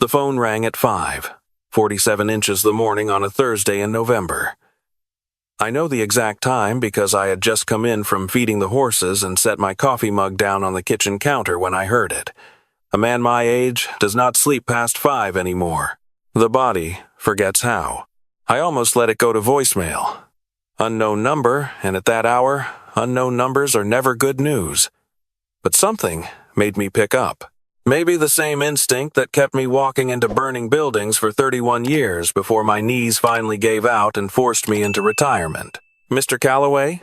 The phone rang at 5:47 inches the morning on a Thursday in November. I know the exact time because I had just come in from feeding the horses and set my coffee mug down on the kitchen counter when I heard it. A man my age does not sleep past 5 anymore. The body forgets how. I almost let it go to voicemail. Unknown number, and at that hour, unknown numbers are never good news. But something made me pick up. Maybe the same instinct that kept me walking into burning buildings for 31 years before my knees finally gave out and forced me into retirement. Mr. Calloway?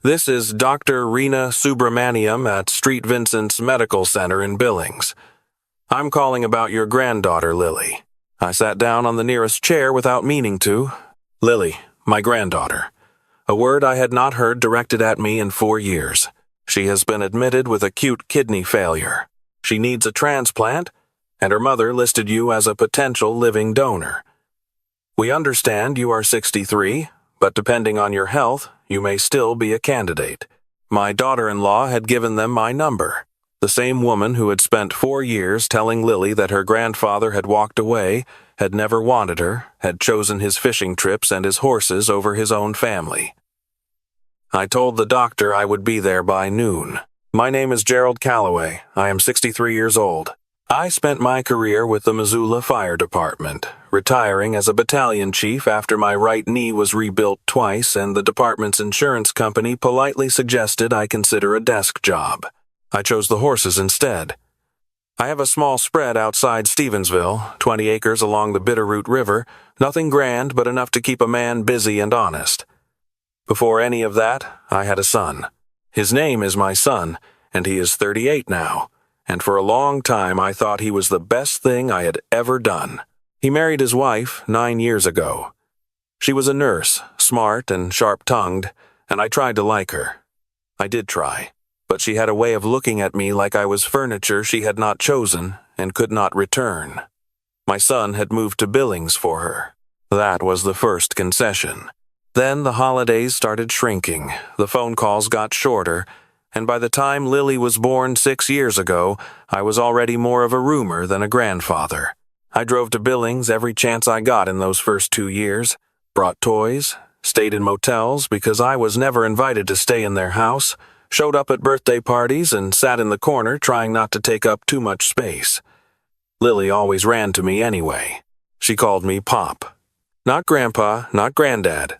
This is Dr. Rena Subramaniam at Street Vincent's Medical Center in Billings. I'm calling about your granddaughter, Lily. I sat down on the nearest chair without meaning to. Lily, my granddaughter. A word I had not heard directed at me in 4 years. She has been admitted with acute kidney failure. She needs a transplant, and her mother listed you as a potential living donor. We understand you are 63, but depending on your health, you may still be a candidate. My daughter-in-law had given them my number. The same woman who had spent 4 years telling Lily that her grandfather had walked away, had never wanted her, had chosen his fishing trips and his horses over his own family. I told the doctor I would be there by noon. My name is Gerald Calloway. I am 63 years old. I spent my career with the Missoula Fire Department, retiring as a battalion chief after my right knee was rebuilt twice and the department's insurance company politely suggested I consider a desk job. I chose the horses instead. I have a small spread outside Stevensville, 20 acres along the Bitterroot River, nothing grand but enough to keep a man busy and honest. Before any of that, I had a son. His name is my son, and he is 38 now, and for a long time I thought he was the best thing I had ever done. He married his wife 9 years ago. She was a nurse, smart and sharp-tongued, and I tried to like her. I did try, but she had a way of looking at me like I was furniture she had not chosen and could not return. My son had moved to Billings for her. That was the first concession. Then the holidays started shrinking, the phone calls got shorter, and by the time Lily was born 6 years ago, I was already more of a roomer than a grandfather. I drove to Billings every chance I got in those first 2 years, brought toys, stayed in motels because I was never invited to stay in their house, showed up at birthday parties and sat in the corner trying not to take up too much space. Lily always ran to me anyway. She called me Pop. Not Grandpa, not Granddad.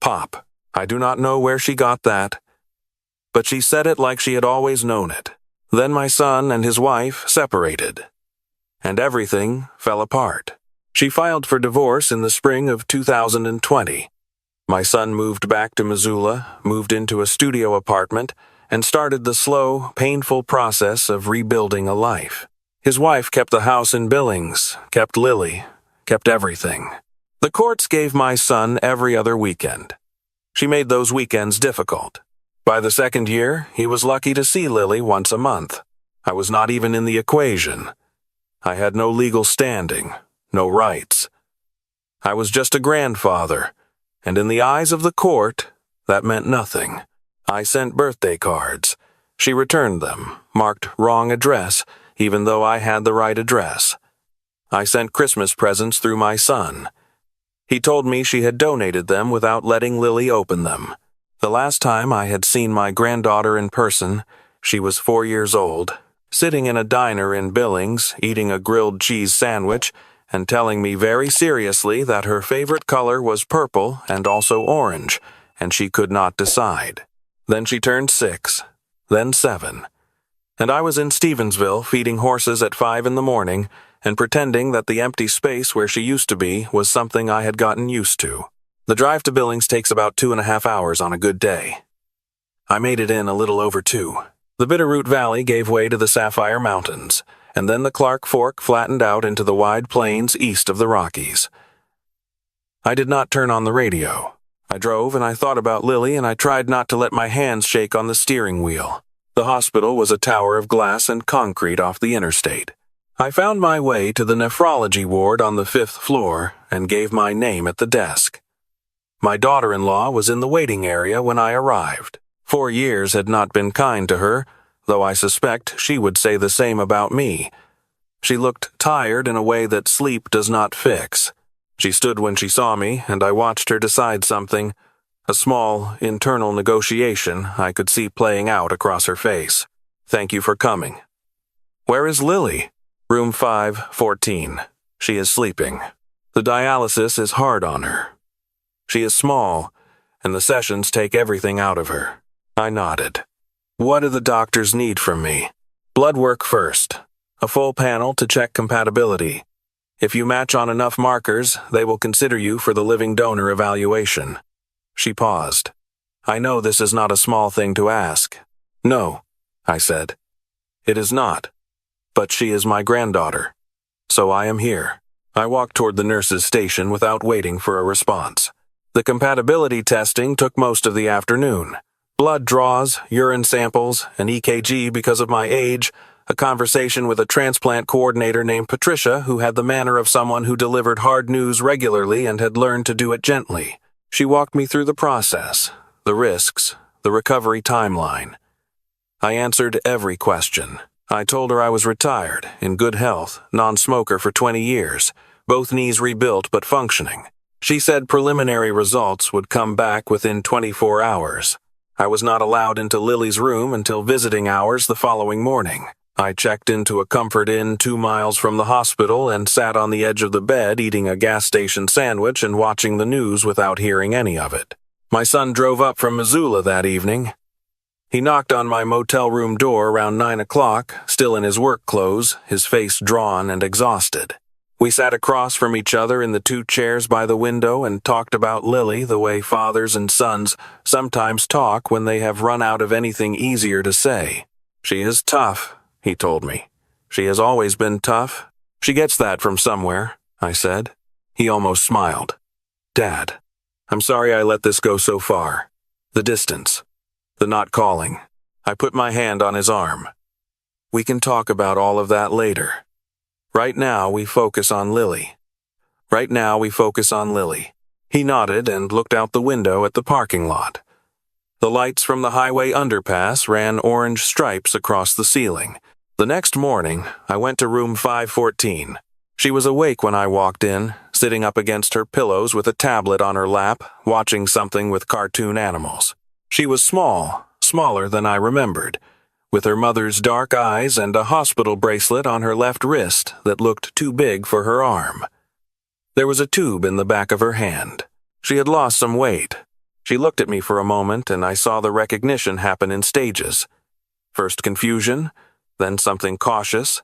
Pop. I do not know where she got that, but she said it like she had always known it. Then my son and his wife separated, and everything fell apart. She filed for divorce in the spring of 2020. My son moved back to Missoula, moved into a studio apartment, and started the slow, painful process of rebuilding a life. His wife kept the house in Billings, kept Lily, kept everything. The courts gave my son every other weekend. She made those weekends difficult. By the second year, he was lucky to see Lily once a month. I was not even in the equation. I had no legal standing, no rights. I was just a grandfather, and in the eyes of the court, that meant nothing. I sent birthday cards. She returned them, marked wrong address, even though I had the right address. I sent Christmas presents through my son. He told me she had donated them without letting Lily open them. The last time I had seen my granddaughter in person, she was 4 years old, sitting in a diner in Billings, eating a grilled cheese sandwich, and telling me very seriously that her favorite color was purple and also orange, and she could not decide. Then she turned 6, then 7, and I was in Stevensville feeding horses at 5 in the morning, and pretending that the empty space where she used to be was something I had gotten used to. The drive to Billings takes about 2.5 hours on a good day. I made it in a little over 2. The Bitterroot Valley gave way to the Sapphire Mountains, and then the Clark Fork flattened out into the wide plains east of the Rockies. I did not turn on the radio. I drove and I thought about Lily and I tried not to let my hands shake on the steering wheel. The hospital was a tower of glass and concrete off the interstate. I found my way to the nephrology ward on the 5th floor and gave my name at the desk. My daughter-in-law was in the waiting area when I arrived. 4 years had not been kind to her, though I suspect she would say the same about me. She looked tired in a way that sleep does not fix. She stood when she saw me, and I watched her decide something, a small, internal negotiation I could see playing out across her face. "Thank you for coming." "Where is Lily?" "Room 514. She is sleeping. The dialysis is hard on her. She is small, and the sessions take everything out of her." I nodded. "What do the doctors need from me?" "Blood work first. A full panel to check compatibility. If you match on enough markers, they will consider you for the living donor evaluation." She paused. "I know this is not a small thing to ask." "No," I said. "It is not. But she is my granddaughter. So I am here." I walked toward the nurse's station without waiting for a response. The compatibility testing took most of the afternoon. Blood draws, urine samples, an EKG because of my age, a conversation with a transplant coordinator named Patricia who had the manner of someone who delivered hard news regularly and had learned to do it gently. She walked me through the process, the risks, the recovery timeline. I answered every question. I told her I was retired, in good health, non-smoker for 20 years, both knees rebuilt but functioning. She said preliminary results would come back within 24 hours. I was not allowed into Lily's room until visiting hours the following morning. I checked into a Comfort Inn 2 miles from the hospital and sat on the edge of the bed eating a gas station sandwich and watching the news without hearing any of it. My son drove up from Missoula that evening. He knocked on my motel room door around 9 o'clock, still in his work clothes, his face drawn and exhausted. We sat across from each other in the 2 chairs by the window and talked about Lily the way fathers and sons sometimes talk when they have run out of anything easier to say. "She is tough," he told me. "She has always been tough. She gets that from somewhere," I said. He almost smiled. "Dad, I'm sorry I let this go so far. The distance. The not calling." I put my hand on his arm. "We can talk about all of that later. Right now we focus on Lily. Right now we focus on Lily." He nodded and looked out the window at the parking lot. The lights from the highway underpass ran orange stripes across the ceiling. The next morning, I went to room 514. She was awake when I walked in, sitting up against her pillows with a tablet on her lap, watching something with cartoon animals. She was small, smaller than I remembered, with her mother's dark eyes and a hospital bracelet on her left wrist that looked too big for her arm. There was a tube in the back of her hand. She had lost some weight. She looked at me for a moment, and I saw the recognition happen in stages. First confusion, then something cautious,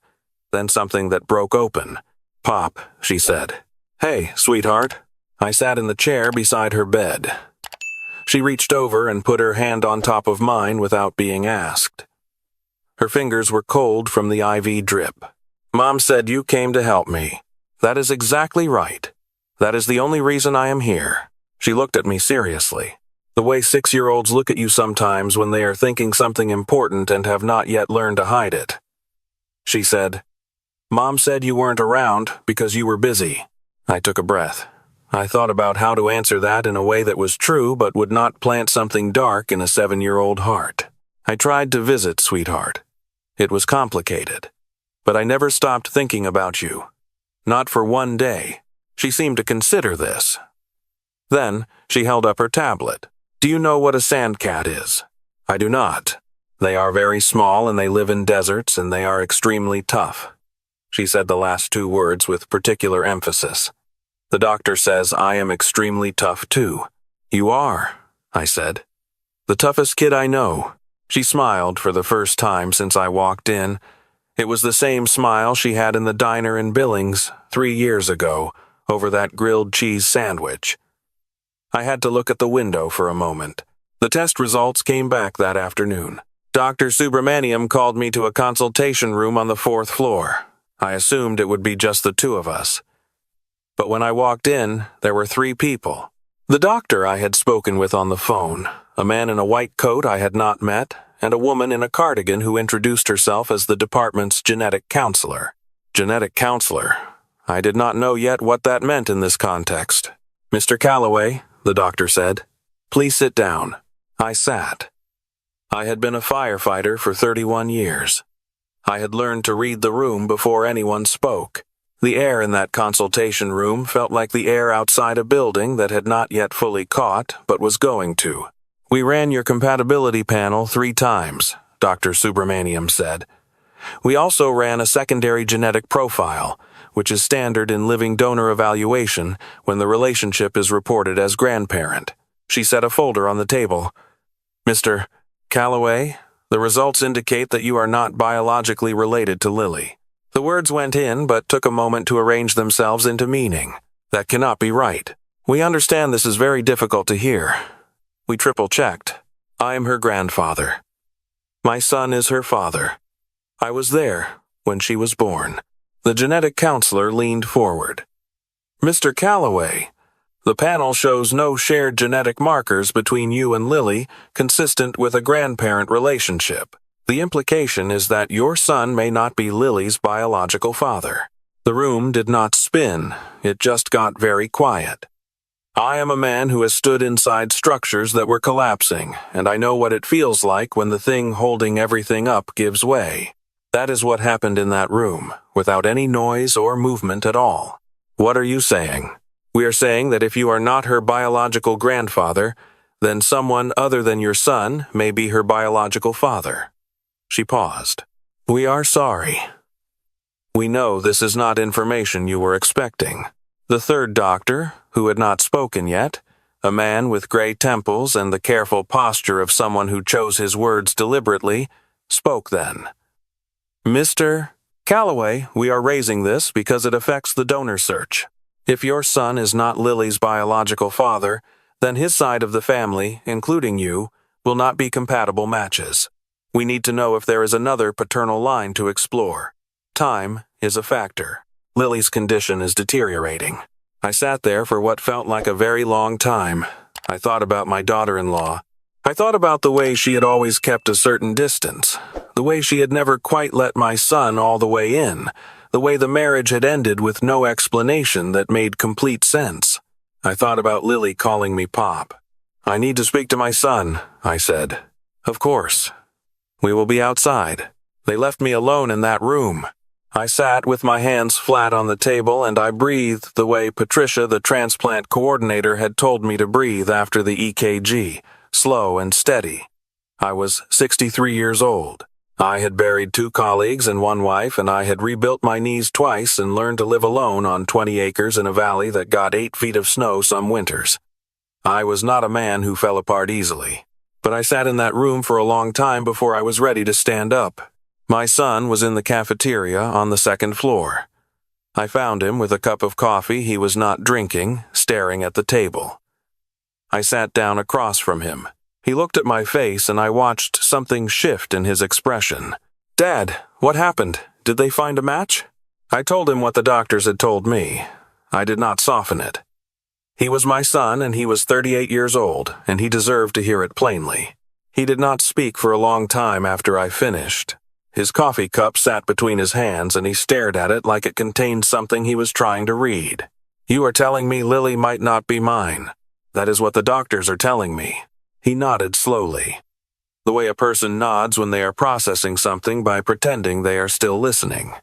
then something that broke open. "Pop," she said. "Hey, sweetheart." I sat in the chair beside her bed. She reached over and put her hand on top of mine without being asked. Her fingers were cold from the IV drip. "Mom said you came to help me." "That is exactly right. That is the only reason I am here." She looked at me seriously, the way 6-year-olds look at you sometimes when they are thinking something important and have not yet learned to hide it. She said, "Mom said you weren't around because you were busy." I took a breath. I thought about how to answer that in a way that was true but would not plant something dark in a 7-year-old heart. I tried to visit, sweetheart. It was complicated. But I never stopped thinking about you. Not for one day. She seemed to consider this. Then, she held up her tablet. "Do you know what a sandcat is?" "I do not. They are very small and they live in deserts and they are extremely tough." She said the last 2 words with particular emphasis. "The doctor says I am extremely tough too." "You are," I said. "The toughest kid I know." She smiled for the first time since I walked in. It was the same smile she had in the diner in Billings 3 years ago over that grilled cheese sandwich. I had to look at the window for a moment. The test results came back that afternoon. Dr. Subramaniam called me to a consultation room on the 4th floor. I assumed it would be just the 2 of us. But when I walked in, there were 3 people. The doctor I had spoken with on the phone, a man in a white coat I had not met, and a woman in a cardigan who introduced herself as the department's genetic counselor. Genetic counselor. I did not know yet what that meant in this context. "Mr. Calloway," the doctor said, "please sit down." I sat. I had been a firefighter for 31 years. I had learned to read the room before anyone spoke. The air in that consultation room felt like the air outside a building that had not yet fully caught, but was going to. "We ran your compatibility panel 3 times, Dr. Subramaniam said. "We also ran a secondary genetic profile, which is standard in living donor evaluation when the relationship is reported as grandparent." She set a folder on the table. "Mr. Calloway, the results indicate that you are not biologically related to Lily." The words went in but took a moment to arrange themselves into meaning. "That cannot be right. We understand this is very difficult to hear." We triple-checked. "I am her grandfather. My son is her father. I was there when she was born." The genetic counselor leaned forward. "Mr. Calloway, the panel shows no shared genetic markers between you and Lily consistent with a grandparent relationship. The implication is that your son may not be Lily's biological father." The room did not spin, it just got very quiet. I am a man who has stood inside structures that were collapsing, and I know what it feels like when the thing holding everything up gives way. That is what happened in that room, without any noise or movement at all. "What are you saying?" "We are saying that if you are not her biological grandfather, then someone other than your son may be her biological father." She paused. "We are sorry. We know this is not information you were expecting." The third doctor, who had not spoken yet, a man with gray temples and the careful posture of someone who chose his words deliberately, spoke then. "Mr. Calloway, we are raising this because it affects the donor search. If your son is not Lily's biological father, then his side of the family, including you, will not be compatible matches. We need to know if there is another paternal line to explore. Time is a factor. Lily's condition is deteriorating." I sat there for what felt like a very long time. I thought about my daughter-in-law. I thought about the way she had always kept a certain distance, the way she had never quite let my son all the way in, the way the marriage had ended with no explanation that made complete sense. I thought about Lily calling me Pop. "I need to speak to my son," I said. "Of course. We will be outside." They left me alone in that room. I sat with my hands flat on the table and I breathed the way Patricia, the transplant coordinator, had told me to breathe after the EKG, slow and steady. I was 63 years old. I had buried 2 colleagues and 1 wife, and I had rebuilt my knees twice and learned to live alone on 20 acres in a valley that got 8 feet of snow some winters. I was not a man who fell apart easily, but I sat in that room for a long time before I was ready to stand up. My son was in the cafeteria on the 2nd floor. I found him with a cup of coffee he was not drinking, staring at the table. I sat down across from him. He looked at my face and I watched something shift in his expression. "Dad, what happened? Did they find a match?" I told him what the doctors had told me. I did not soften it. He was my son and he was 38 years old, and he deserved to hear it plainly. He did not speak for a long time after I finished. His coffee cup sat between his hands and he stared at it like it contained something he was trying to read. "You are telling me Lily might not be mine. That is what the doctors are telling me." He nodded slowly, the way a person nods when they are processing something by pretending they are still listening.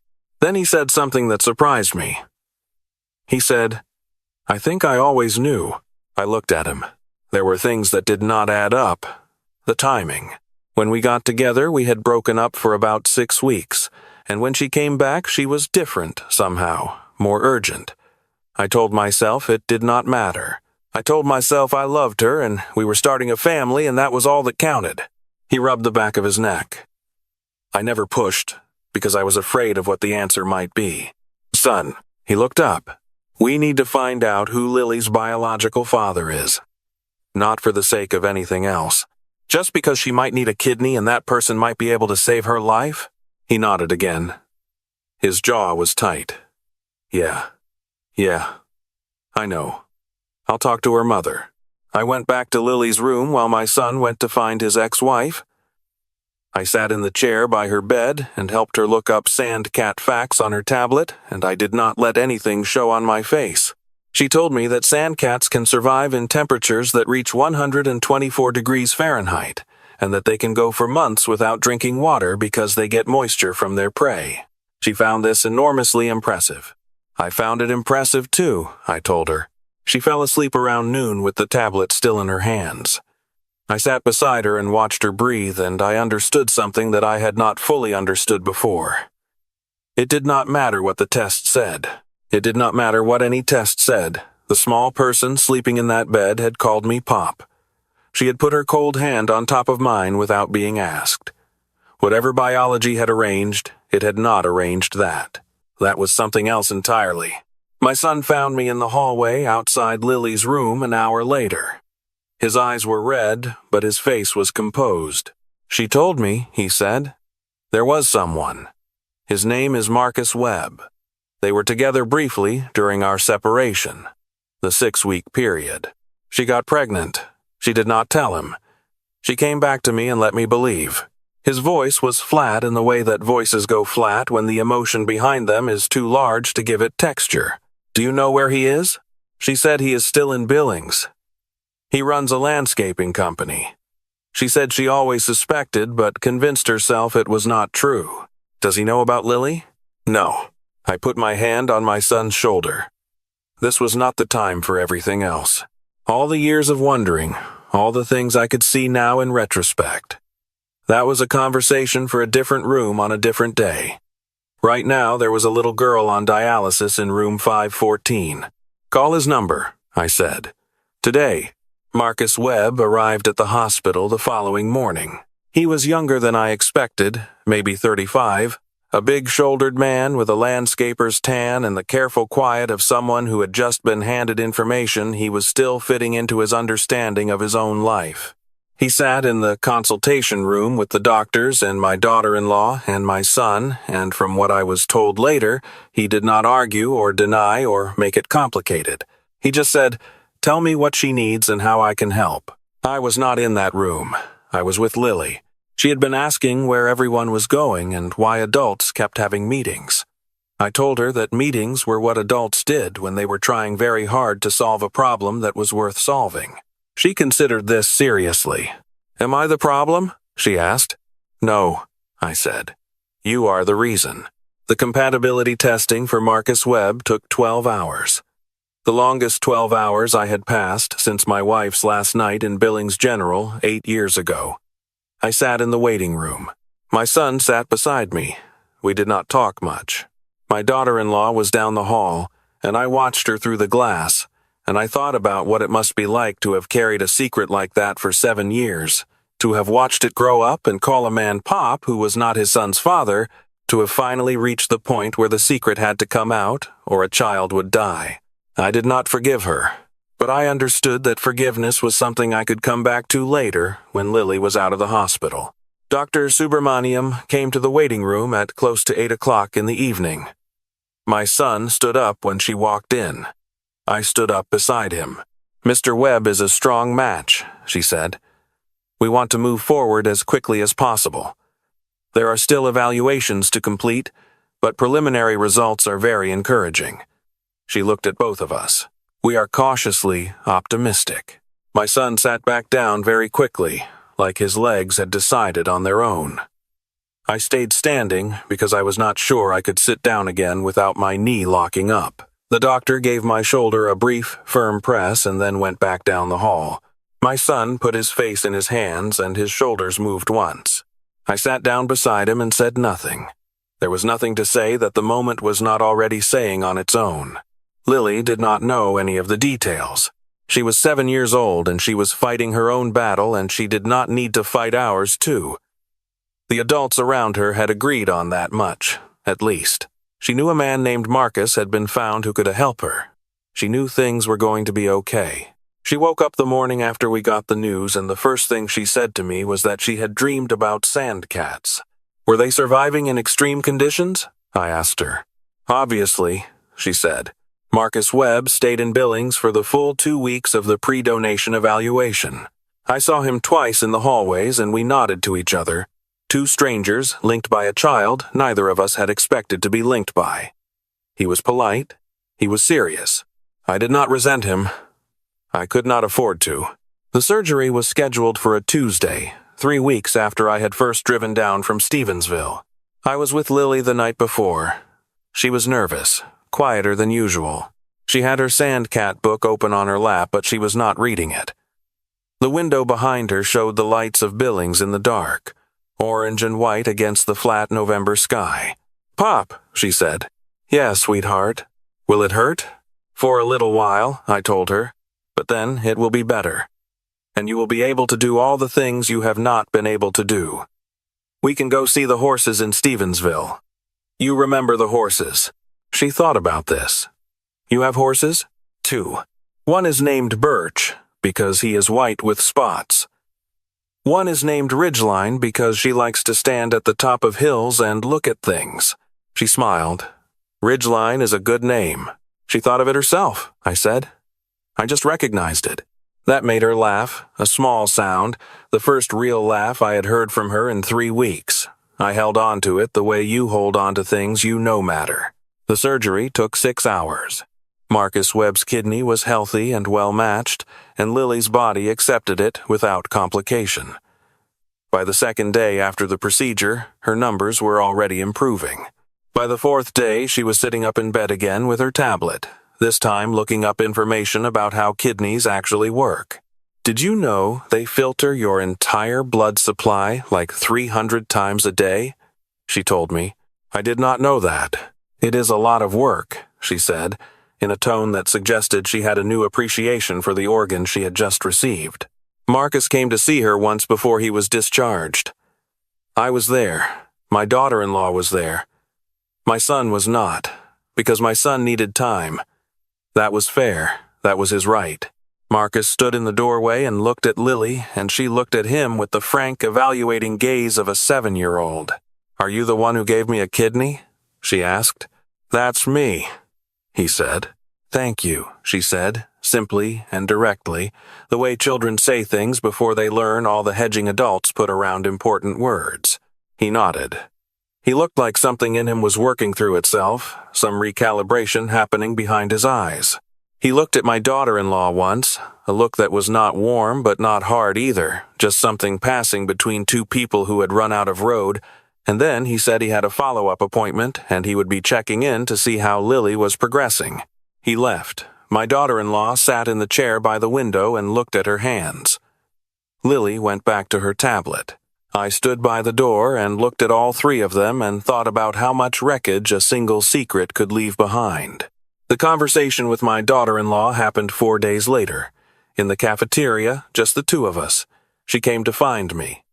Then he said something that surprised me. He said, "I think I always knew." I looked at him. There were things that did not add up. The timing. When we got together, we had broken up for about 6 weeks, and when she came back, she was different somehow, more urgent. I told myself it did not matter. I told myself I loved her, and we were starting a family, and that was all that counted. He rubbed the back of his neck. I never pushed, because I was afraid of what the answer might be. "Son," he looked up, "we need to find out who Lily's biological father is. Not for the sake of anything else. Just because she might need a kidney and that person might be able to save her life?" He nodded again. His jaw was tight. Yeah, I know. I'll talk to her mother." I went back to Lily's room while my son went to find his ex-wife. I sat in the chair by her bed and helped her look up sandcat facts on her tablet, and I did not let anything show on my face. She told me that sandcats can survive in temperatures that reach 124 degrees Fahrenheit, and that they can go for months without drinking water because they get moisture from their prey. She found this enormously impressive. I found it impressive too, I told her. She fell asleep around noon with the tablet still in her hands. I sat beside her and watched her breathe, and I understood something that I had not fully understood before. It did not matter what the test said. It did not matter what any test said. The small person sleeping in that bed had called me Pop. She had put her cold hand on top of mine without being asked. Whatever biology had arranged, it had not arranged that. That was something else entirely. My son found me in the hallway outside Lily's room an hour later. His eyes were red, but his face was composed. She told me, he said. There was someone. His name is Marcus Webb. They were together briefly during our separation, the 6-week period. She got pregnant. She did not tell him. She came back to me and let me believe. His voice was flat in the way that voices go flat when the emotion behind them is too large to give it texture. Do you know where he is? She said he is still in Billings. He runs a landscaping company. She said she always suspected but convinced herself it was not true. Does he know about Lily? No. I put my hand on my son's shoulder. This was not the time for everything else. All the years of wondering, all the things I could see now in retrospect. That was a conversation for a different room on a different day. Right now, there was a little girl on dialysis in room 514. Call his number, I said. Today, Marcus Webb arrived at the hospital the following morning. He was younger than I expected, maybe 35, a big-shouldered man with a landscaper's tan and the careful quiet of someone who had just been handed information he was still fitting into his understanding of his own life. He sat in the consultation room with the doctors and my daughter-in-law and my son, and from what I was told later, he did not argue or deny or make it complicated. He just said, "Tell me what she needs and how I can help." I was not in that room. I was with Lily. She had been asking where everyone was going and why adults kept having meetings. I told her that meetings were what adults did when they were trying very hard to solve a problem that was worth solving. She considered this seriously. "Am I the problem?" she asked. "No," I said. "You are the reason." The compatibility testing for Marcus Webb took 12 hours. The longest 12 hours I had passed since my wife's last night in Billings General 8 years ago. I sat in the waiting room. My son sat beside me. We did not talk much. My daughter-in-law was down the hall, and I watched her through the glass, and I thought about what it must be like to have carried a secret like that for 7 years, to have watched it grow up and call a man Pop who was not his son's father, to have finally reached the point where the secret had to come out or a child would die. I did not forgive her, but I understood that forgiveness was something I could come back to later when Lily was out of the hospital. Dr. Subramaniam came to the waiting room at close to 8 o'clock in the evening. My son stood up when she walked in. I stood up beside him. "Mr. Webb is a strong match," she said. "We want to move forward as quickly as possible. There are still evaluations to complete, but preliminary results are very encouraging." She looked at both of us. "We are cautiously optimistic." My son sat back down very quickly, like his legs had decided on their own. I stayed standing because I was not sure I could sit down again without my knee locking up. The doctor gave my shoulder a brief, firm press and then went back down the hall. My son put his face in his hands and his shoulders moved once. I sat down beside him and said nothing. There was nothing to say that the moment was not already saying on its own. Lily did not know any of the details. She was 7 years old and she was fighting her own battle and she did not need to fight ours too. The adults around her had agreed on that much, at least. She knew a man named Marcus had been found who could help her. She knew things were going to be okay. She woke up the morning after we got the news and the first thing she said to me was that she had dreamed about sand cats. "Were they surviving in extreme conditions?" I asked her. "Obviously," she said. "Marcus Webb stayed in Billings for the full 2 weeks of the pre-donation evaluation. I saw him twice in the hallways and we nodded to each other. 2 strangers, linked by a child neither of us had expected to be linked by. He was polite. He was serious. I did not resent him. I could not afford to. The surgery was scheduled for a Tuesday, 3 weeks after I had first driven down from Stevensville. I was with Lily the night before. She was nervous, quieter than usual. She had her Sandcat book open on her lap, but she was not reading it. The window behind her showed the lights of Billings in the dark, orange and white against the flat November sky. "Pop," she said. "Yes, sweetheart." "Will it hurt?" "For a little while," I told her. "But then it will be better. And you will be able to do all the things you have not been able to do. We can go see the horses in Stevensville. You remember the horses." She thought about this. "You have horses?" "2. One is named Birch, because he is white with spots. One is named Ridgeline because she likes to stand at the top of hills and look at things." She smiled. "Ridgeline is a good name." "She thought of it herself," I said. I just recognized it. That made her laugh, a small sound, the first real laugh I had heard from her in 3 weeks. I held on to it the way you hold on to things you know matter. The surgery took 6 hours. Marcus Webb's kidney was healthy and well-matched, and Lily's body accepted it without complication. By the second day after the procedure, her numbers were already improving. By the 4th day, she was sitting up in bed again with her tablet, this time looking up information about how kidneys actually work. "Did you know they filter your entire blood supply like 300 times a day?" she told me. "I did not know that. It is a lot of work," she said, in a tone that suggested she had a new appreciation for the organ she had just received. Marcus came to see her once before he was discharged. I was there. My daughter-in-law was there. My son was not, because my son needed time. That was fair. That was his right. Marcus stood in the doorway and looked at Lily, and she looked at him with the frank, evaluating gaze of a 7-year-old. "Are you the one who gave me a kidney?" she asked. "That's me," he said. "Thank you," she said, simply and directly, the way children say things before they learn all the hedging adults put around important words. He nodded. He looked like something in him was working through itself, some recalibration happening behind his eyes. He looked at my daughter-in-law once, a look that was not warm but not hard either, just something passing between two people who had run out of road, and then he said he had a follow-up appointment and he would be checking in to see how Lily was progressing. He left. My daughter-in-law sat in the chair by the window and looked at her hands. Lily went back to her tablet. I stood by the door and looked at all 3 of them and thought about how much wreckage a single secret could leave behind. The conversation with my daughter-in-law happened 4 days later. In the cafeteria, just the 2 of us. She came to find me.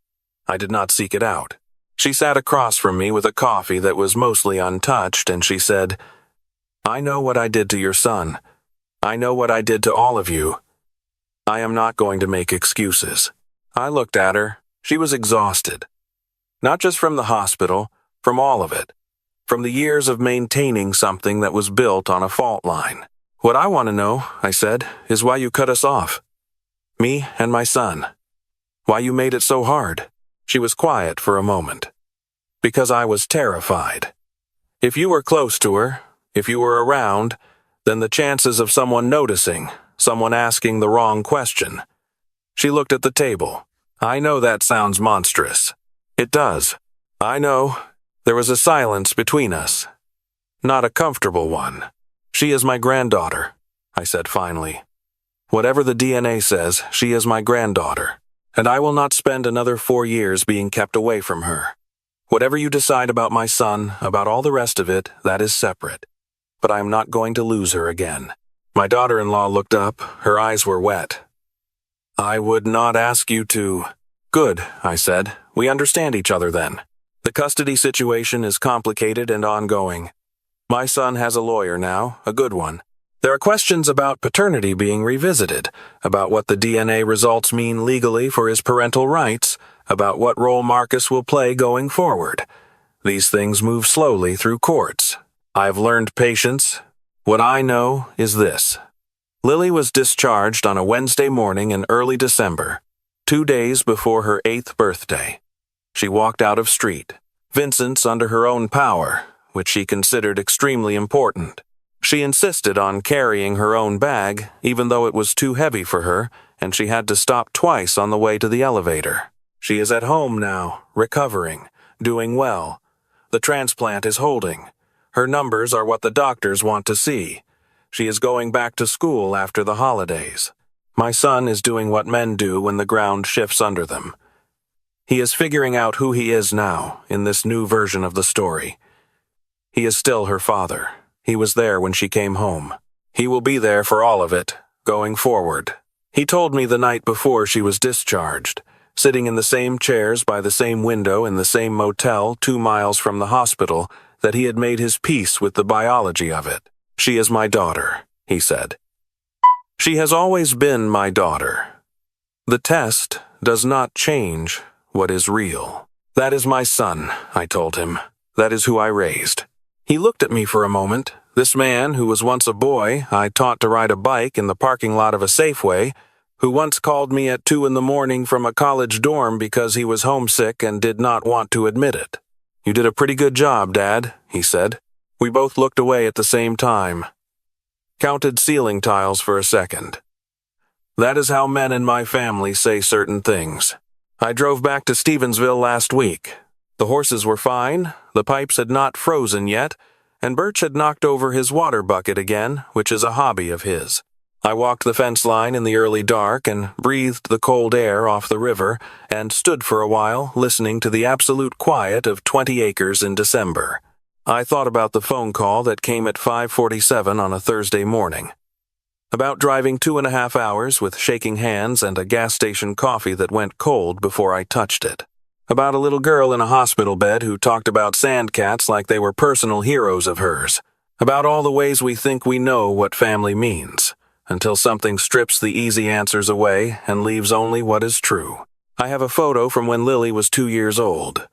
I did not seek it out. She sat across from me with a coffee that was mostly untouched, and she said, "I know what I did to your son. I know what I did to all of you. I am not going to make excuses." I looked at her. She was exhausted. Not just from the hospital, from all of it. From the years of maintaining something that was built on a fault line. "What I want to know," I said, "is why you cut us off. Me and my son. Why you made it so hard." She was quiet for a moment. "Because I was terrified. If you were close to her, if you were around, then the chances of someone noticing, someone asking the wrong question." She looked at the table. "I know that sounds monstrous. It does. I know. There was a silence between us. Not a comfortable one. She is my granddaughter," I said finally. "Whatever the DNA says, she is my granddaughter, and I will not spend another 4 years being kept away from her. Whatever you decide about my son, about all the rest of it, that is separate. But I am not going to lose her again." My daughter-in-law looked up. Her eyes were wet. "I would not ask you to—" "Good," I said. "We understand each other then. The custody situation is complicated and ongoing. My son has a lawyer now, a good one. There are questions about paternity being revisited, about what the DNA results mean legally for his parental rights, about what role Marcus will play going forward. These things move slowly through courts. I've learned patience. What I know is this. Lily was discharged on a Wednesday morning in early December, 2 days before her 8th birthday. She walked out of street, Vincent's under her own power, which she considered extremely important. She insisted on carrying her own bag, even though it was too heavy for her, and she had to stop twice on the way to the elevator. She is at home now, recovering, doing well. The transplant is holding. Her numbers are what the doctors want to see. She is going back to school after the holidays. My son is doing what men do when the ground shifts under them. He is figuring out who he is now, in this new version of the story. He is still her father. He was there when she came home. He will be there for all of it, going forward. He told me the night before she was discharged, sitting in the same chairs by the same window in the same motel 2 miles from the hospital, that he had made his peace with the biology of it. She is my daughter, he said. She has always been my daughter. The test does not change what is real. That is my son, I told him. That is who I raised. He looked at me for a moment. This man, who was once a boy I taught to ride a bike in the parking lot of a Safeway, who once called me at 2 a.m. from a college dorm because he was homesick and did not want to admit it. You did a pretty good job, Dad, he said. We both looked away at the same time. Counted ceiling tiles for a second. That is how men in my family say certain things. I drove back to Stevensville last week. The horses were fine, the pipes had not frozen yet, and Birch had knocked over his water bucket again, which is a hobby of his. I walked the fence line in the early dark and breathed the cold air off the river and stood for a while listening to the absolute quiet of 20 acres in December. I thought about the phone call that came at 5:47 on a Thursday morning. About driving 2.5 hours with shaking hands and a gas station coffee that went cold before I touched it. About a little girl in a hospital bed who talked about sand cats like they were personal heroes of hers. About all the ways we think we know what family means, until something strips the easy answers away and leaves only what is true. I have a photo from when Lily was 2 years old.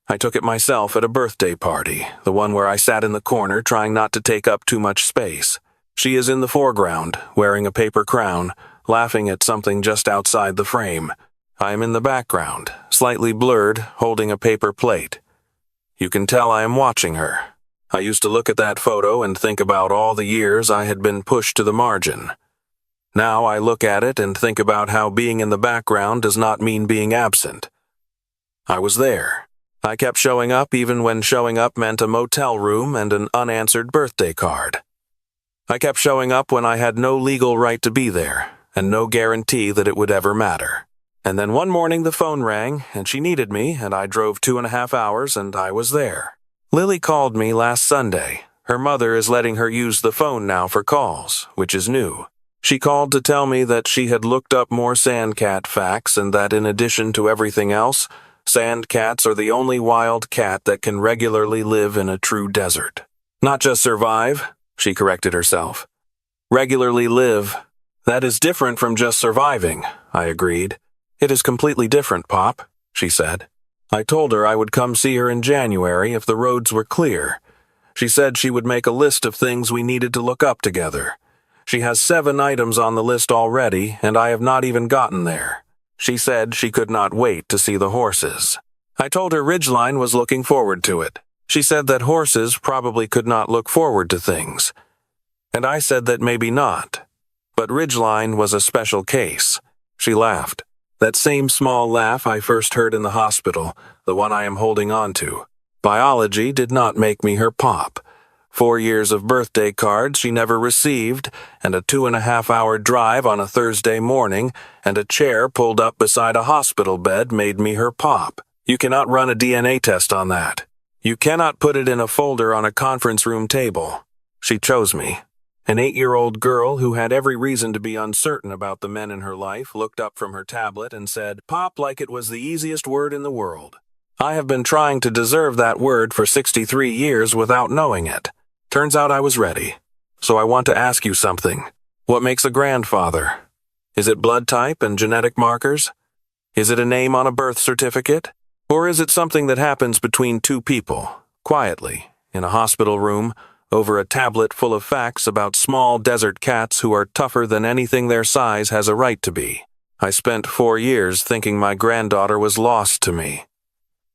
I took it myself at a birthday party, the one where I sat in the corner trying not to take up too much space. She is in the foreground, wearing a paper crown, laughing at something just outside the frame. I am in the background, slightly blurred, holding a paper plate. You can tell I am watching her. I used to look at that photo and think about all the years I had been pushed to the margin. Now I look at it and think about how being in the background does not mean being absent. I was there. I kept showing up even when showing up meant a motel room and an unanswered birthday card. I kept showing up when I had no legal right to be there, and no guarantee that it would ever matter. And then one morning the phone rang, and she needed me, and I drove 2.5 hours, and I was there. Lily called me last Sunday. Her mother is letting her use the phone now for calls, which is new. She called to tell me that she had looked up more sandcat facts and that in addition to everything else, sandcats are the only wild cat that can regularly live in a true desert. Not just survive, she corrected herself. Regularly live. That is different from just surviving, I agreed. It is completely different, Pop, she said. I told her I would come see her in January if the roads were clear. She said she would make a list of things we needed to look up together. She has 7 items on the list already, and I have not even gotten there. She said she could not wait to see the horses. I told her Ridgeline was looking forward to it. She said that horses probably could not look forward to things. And I said that maybe not. But Ridgeline was a special case. She laughed. That same small laugh I first heard in the hospital, the one I am holding on to. Biology did not make me her pop. 4 years of birthday cards she never received, and a 2.5-hour drive on a Thursday morning, and a chair pulled up beside a hospital bed made me her pop. You cannot run a DNA test on that. You cannot put it in a folder on a conference room table. She chose me. An 8-year-old girl who had every reason to be uncertain about the men in her life looked up from her tablet and said, "Pop," like it was the easiest word in the world. I have been trying to deserve that word for 63 years without knowing it. Turns out I was ready. So I want to ask you something. What makes a grandfather? Is it blood type and genetic markers? Is it a name on a birth certificate? Or is it something that happens between 2 people, quietly, in a hospital room, over a tablet full of facts about small desert cats who are tougher than anything their size has a right to be? I spent 4 years thinking my granddaughter was lost to me.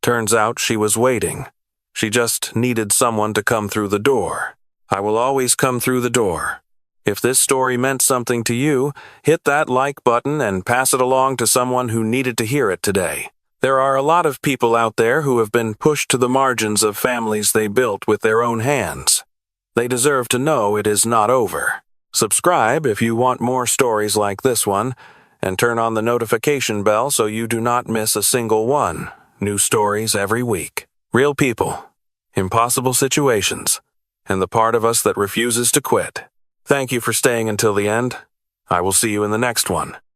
Turns out she was waiting. She just needed someone to come through the door. I will always come through the door. If this story meant something to you, hit that like button and pass it along to someone who needed to hear it today. There are a lot of people out there who have been pushed to the margins of families they built with their own hands. They deserve to know it is not over. Subscribe if you want more stories like this one, and turn on the notification bell so you do not miss a single one. New stories every week. Real people, impossible situations, and the part of us that refuses to quit. Thank you for staying until the end. I will see you in the next one.